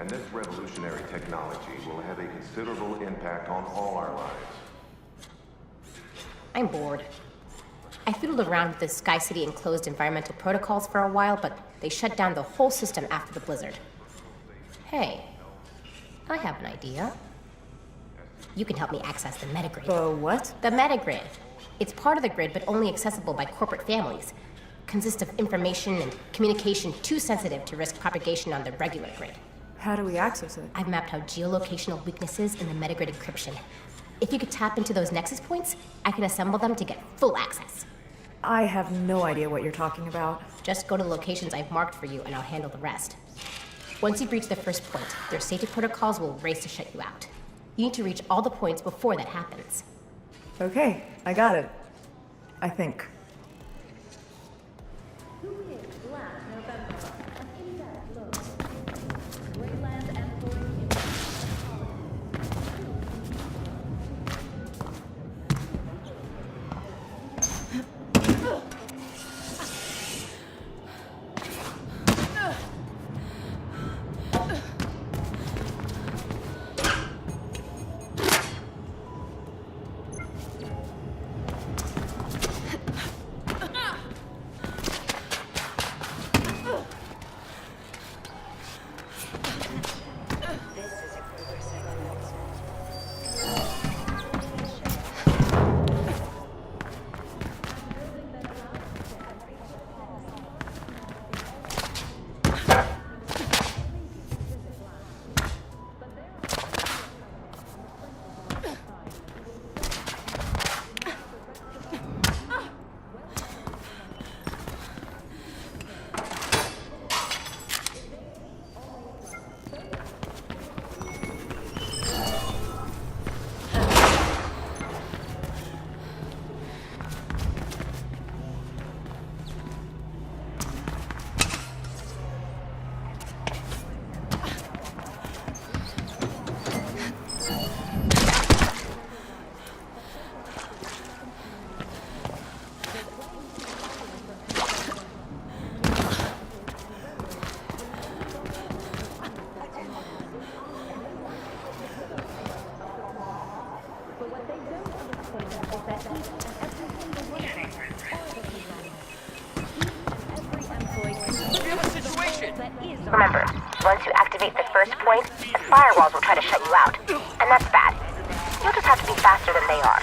And this revolutionary technology will have a considerable impact on all our lives. I'm bored. I fiddled around with the Sky City enclosed environmental protocols for a while, but they shut down the whole system after the blizzard. Hey, I have an idea. You can help me access the metagrid. The what? The metagrid. It's part of the grid, but only accessible by corporate families. Consists of information and communication too sensitive to risk propagation on the regular grid. How do we access it? I've mapped out geolocational weaknesses in the metagrid encryption. If you could tap into those nexus points, I can assemble them to get full access. I have no idea what you're talking about. Just go to the locations I've marked for you and I'll handle the rest. Once you reach the first point, their safety protocols will race to shut you out. You need to reach all the points before that happens. Okay, I got it. I think. Remember, once you activate the first point, the firewalls will try to shut you out. And that's bad. You'll just have to be faster than they are.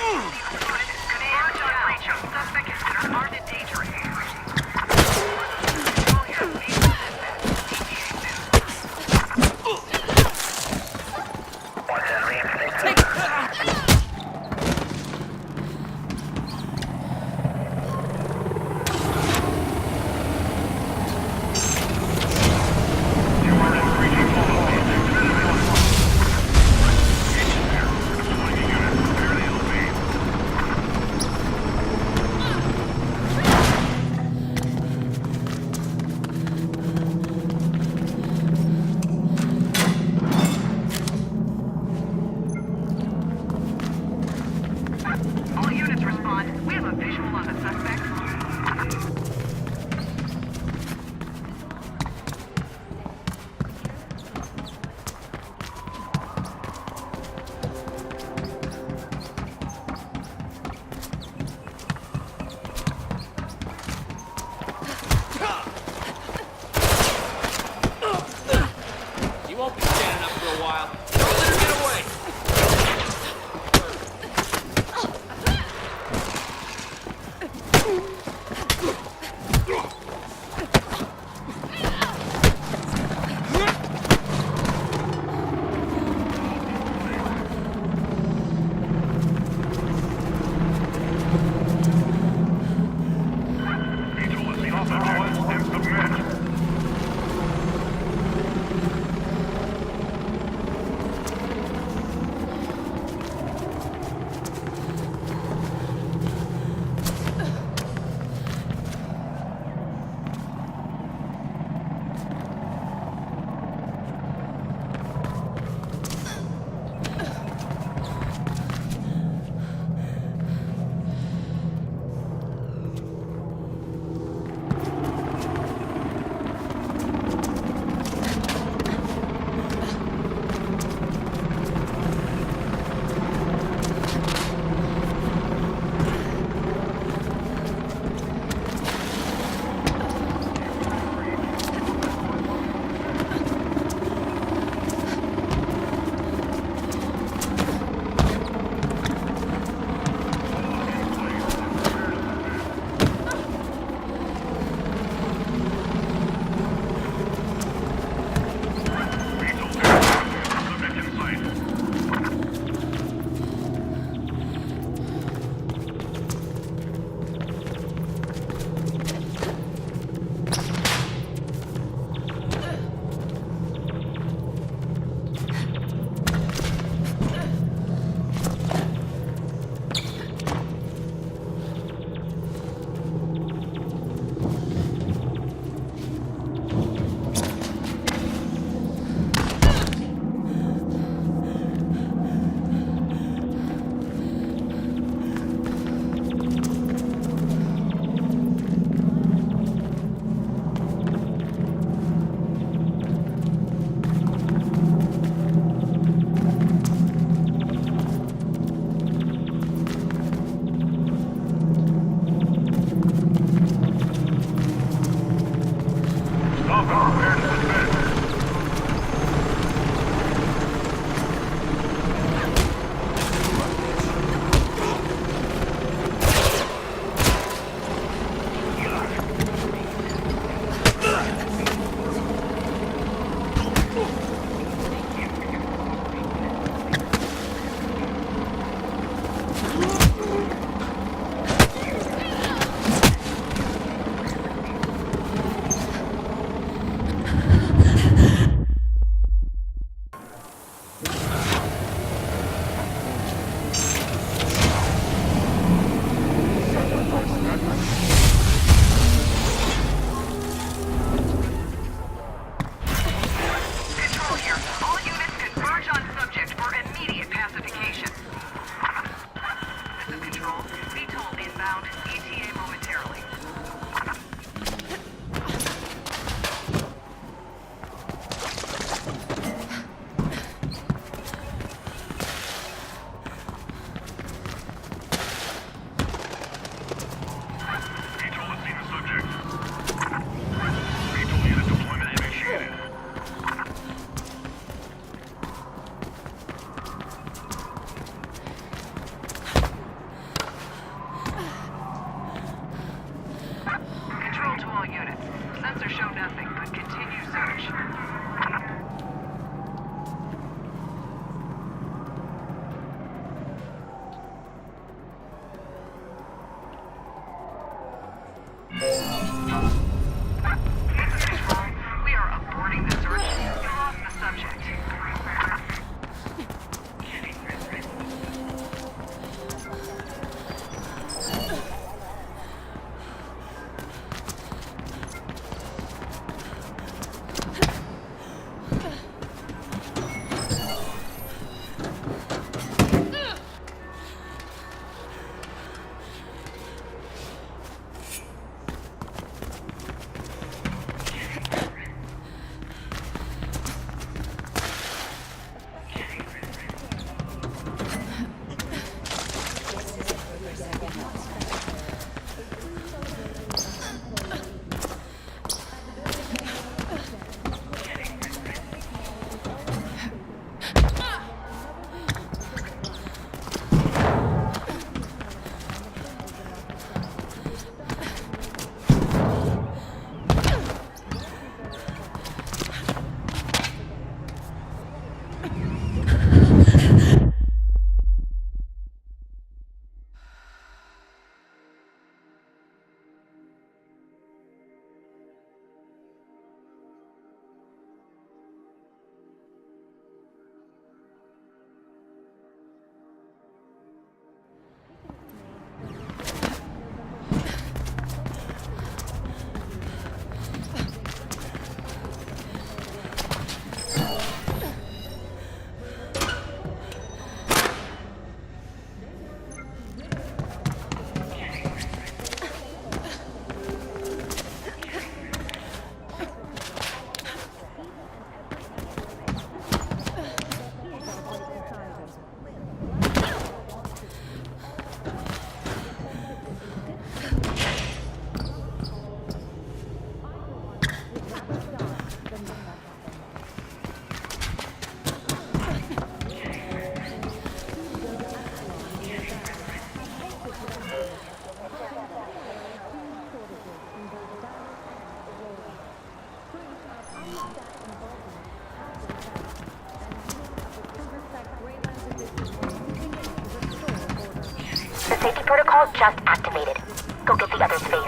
The safety protocol just activated. Go get the others, Faith.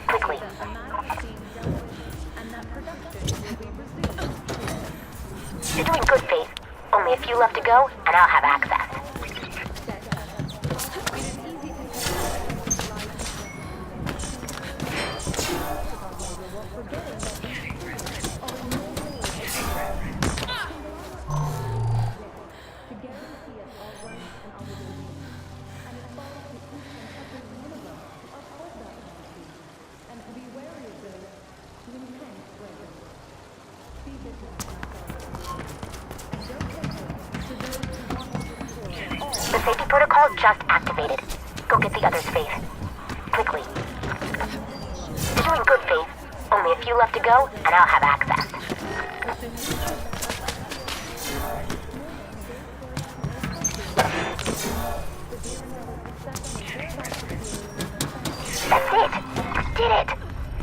Quickly. You're doing good, Faith. Only a few left to go, and I'll have access. The safety protocol just activated. Go get the others, Faith. Quickly. You're doing good, Faith. Only a few left to go, and I'll have access. That's it! You did it!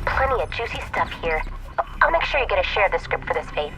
Plenty of juicy stuff here. I'll make sure you get a share of the script for this, Faith.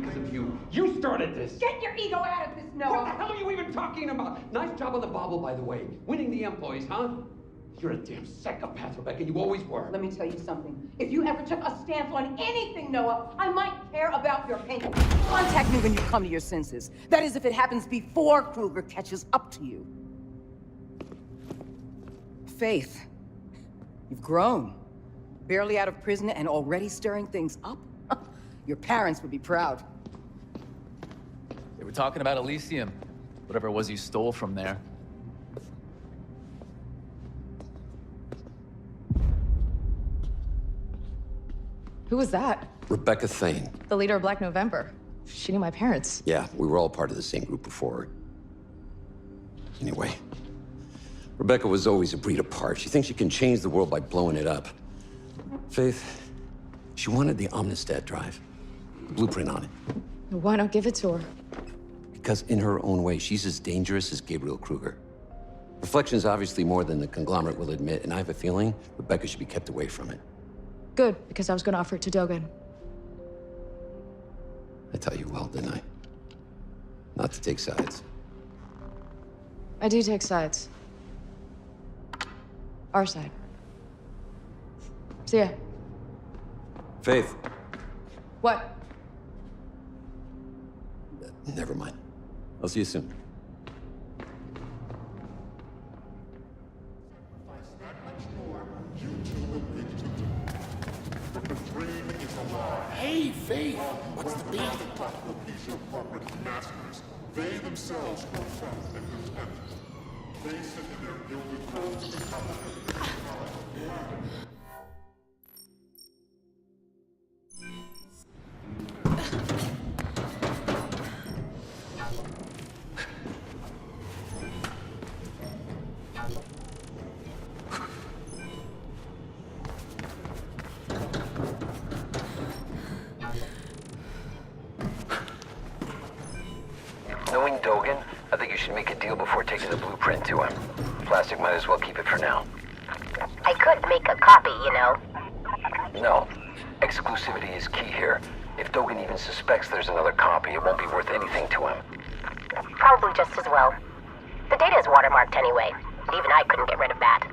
Because of you. You started this. Get your ego out of this, Noah. What the hell are you even talking about? Nice job on the bobble, by the way. Winning the employees, huh? You're a damn psychopath, Rebecca. You always were. Let me tell you something. If you ever took a stance on anything, Noah, I might care about your opinion. Contact me when you come to your senses. That is, if it happens before Kruger catches up to you. Faith, you've grown. Barely out of prison and already stirring things up. Your parents would be proud. They were talking about Elysium, whatever it was you stole from there. Who was that? Rebecca Thane. The leader of Black November. She knew my parents. Yeah, we were all part of the same group before. Anyway, Rebecca was always a breed apart. She thinks she can change the world by blowing it up. Faith, she wanted the OmniStat drive. The blueprint on it. Why not give it to her? Because in her own way, she's as dangerous as Gabriel Kruger. Reflection's obviously more than the Conglomerate will admit, and I have a feeling Rebecca should be kept away from it. Good, because I was going to offer it to Dogen. I tell you well, didn't I? Not to take sides. I do take sides. Our side. See ya. Faith. What? Never mind. I'll see you soon. Hey, Faith! What's the beat? They themselves profound and content. They sit in their gilded thrones in the capital. Knowing Dogan, I think you should make a deal before taking the blueprint to him. Plastic might as well keep it for now. I could make a copy, you know. No. Exclusivity is key here. If Dogan even suspects there's another copy, it won't be worth anything to him. Probably just as well. The data is watermarked anyway. Even I couldn't get rid of that.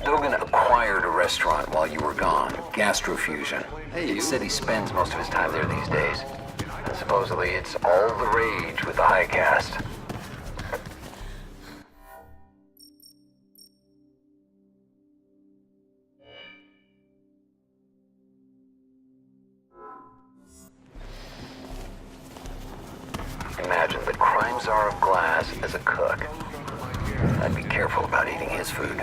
Dogan acquired a restaurant while you were gone, Gastrofusion. It said he spends most of his time there these days. And supposedly it's all the rage with the high caste. Imagine the crime czar of glass as a cook. I'd be careful about eating his food.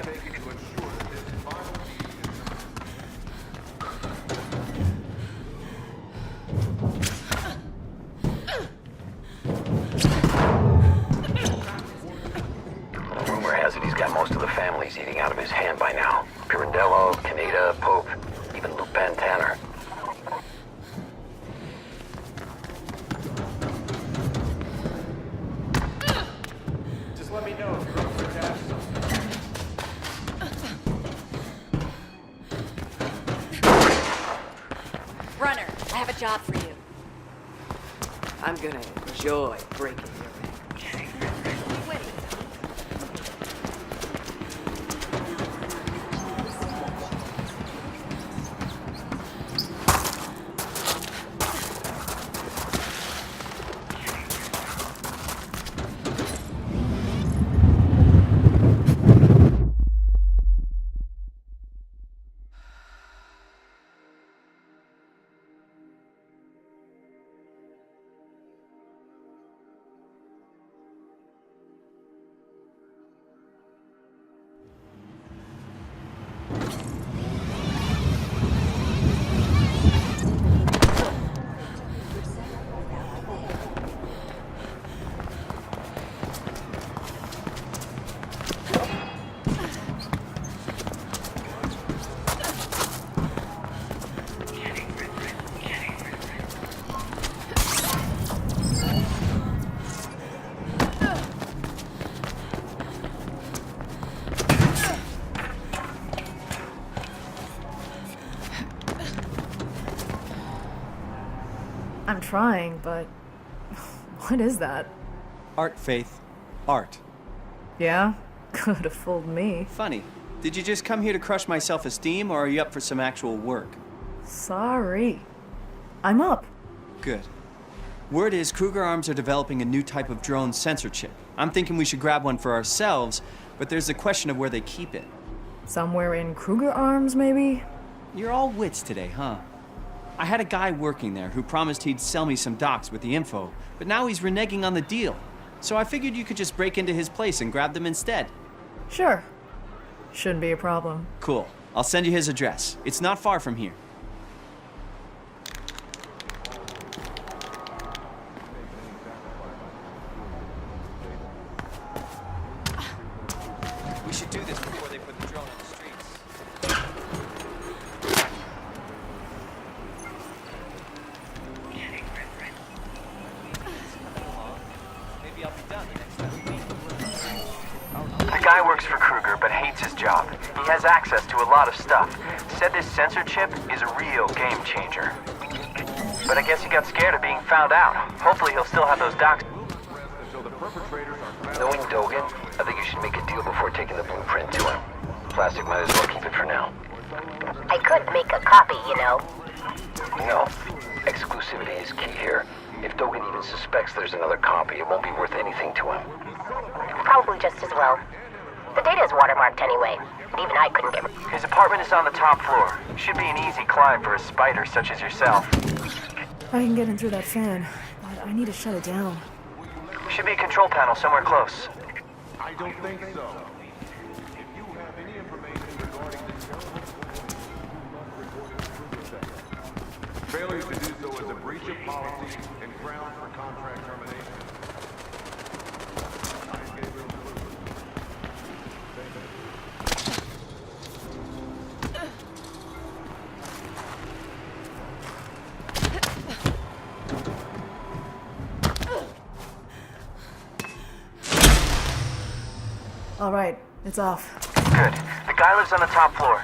Rumor has it he's got most of the families eating out of his hand by now. Pirandello, Caneda, Pope, even Lupin Tanner. Just let me know if you're up for cash. Runner, I have a job for you. I'm gonna enjoy breaking your neck. I'm trying, but what is that? Art, Faith. Art. Yeah? Could have fooled me. Funny. Did you just come here to crush my self-esteem, or are you up for some actual work? Sorry. I'm up. Good. Word is Kruger Arms are developing a new type of drone sensor chip. I'm thinking we should grab one for ourselves, but there's the question of where they keep it. Somewhere in Kruger Arms, maybe? You're all wits today, huh? I had a guy working there who promised he'd sell me some docs with the info, but now he's reneging on the deal. So I figured you could just break into his place and grab them instead. Sure. Shouldn't be a problem. Cool. I'll send you his address. It's not far from here. We should do this before they put the drone on the streets. Maybe Guy works for Kruger, but hates his job. He has access to a lot of stuff. Said this sensor chip is a real game changer. But I guess he got scared of being found out. Hopefully he'll still have those docs. Knowing Dogan, I think you should make a deal before taking the blueprint to him. Plastic might as well keep it for now. I could make a copy, you know. No. Exclusivity is key here. If Dogan even suspects there's another copy, it won't be worth anything to him. Probably just as well. The data is watermarked anyway, and even I couldn't get... His apartment is on the top floor. Should be an easy climb for a spider such as yourself. I can get in through that fan, but I need to shut it down. Should be a control panel somewhere close. I don't think so. If you have any information regarding this failure to do so is a breach of policy and grounds for contract termination. I am Gabriel Kruger. All right, it's off. Good. The guy lives on the top floor.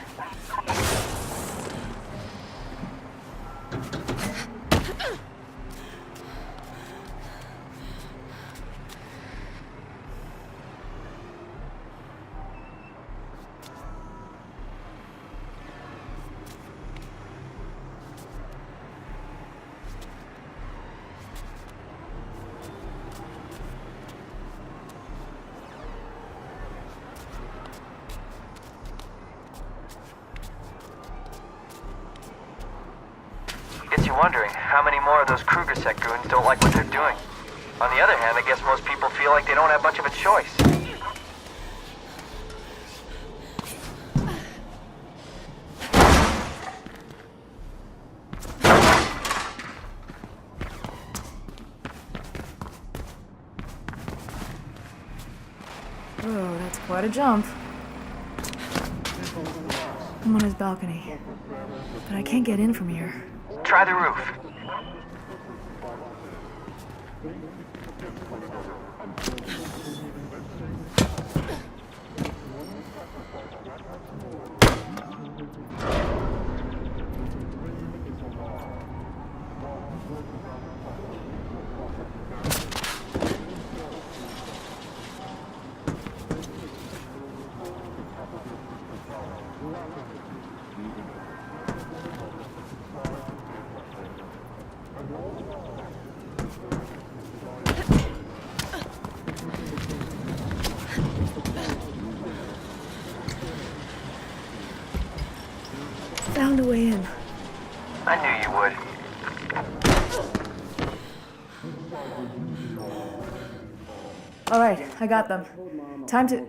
Gets you wondering how many more of those Kruger Sec goons don't like what they're doing. On the other hand, I guess most people feel like they don't have much of a choice. Oh, that's quite a jump. I'm on his balcony, but I can't get in from here. Try the roof. Found a way in. I knew you would. All right, I got them. Time to...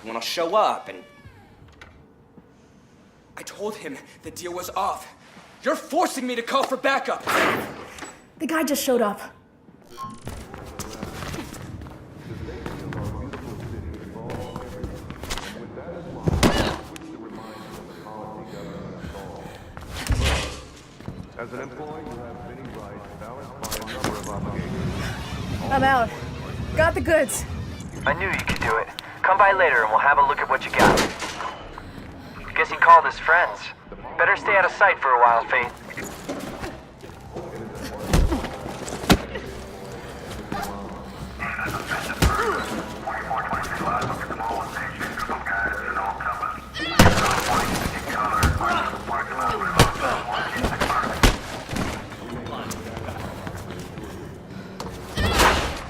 When I'll show up and... I told him the deal was off. You're forcing me to call for backup. The guy just showed up. As an employee, you have many rights balanced by a number of obligations. I'm out. Got the goods. I knew you could do it. Come by later and we'll have a look at what you got. Guess he called his friends. Better stay out of sight for a while, Faith.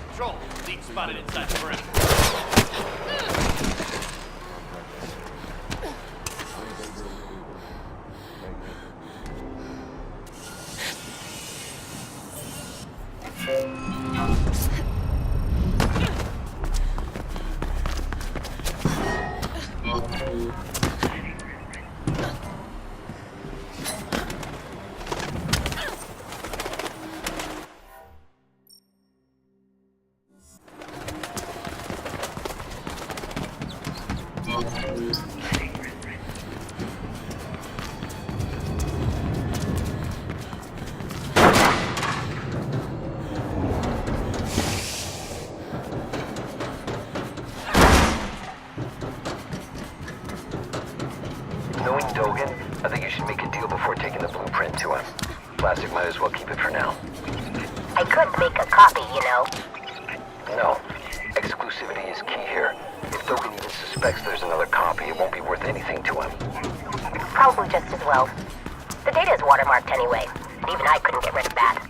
Control. Lead spotted inside the perimeter. Knowing Dogan, I think you should make a deal before taking the blueprint to him. Plastic might as well keep it for now. I could make a copy, you know. No. Exclusivity is key here. If Dogan even suspects there's another copy, it won't be worth anything to him. Probably just as well. The data is watermarked anyway, and even I couldn't get rid of that.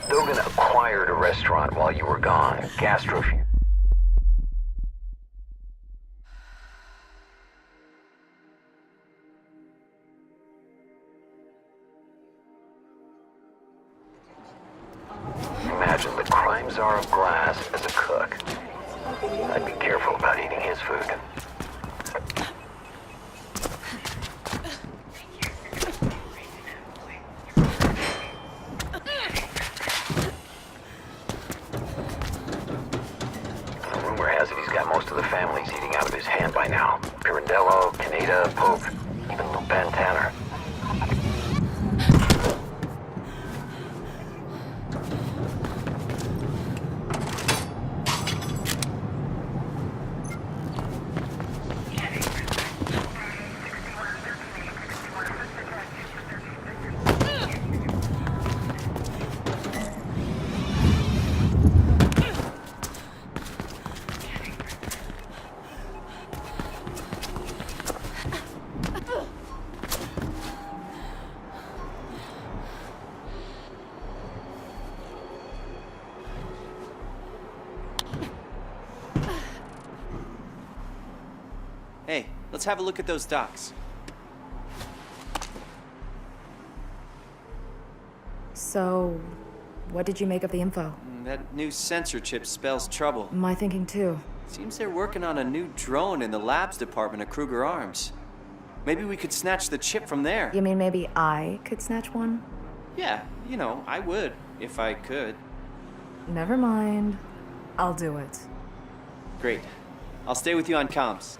Dogan acquired a restaurant while you were gone. Gastrofusion. Imagine the crime czar of glass as a cook. I'd be careful about eating his food. Rumor has it he's got most of the families eating out of his hand by now. Pirandello, Caneda, Pope, even Lupin Tanner. Hey, let's have a look at those docs. So, what did you make of the info? That new sensor chip spells trouble. My thinking too. Seems they're working on a new drone in the labs department of Kruger Arms. Maybe we could snatch the chip from there. You mean maybe I could snatch one? Yeah, you know, I would, if I could. Never mind. I'll do it. Great. I'll stay with you on comms.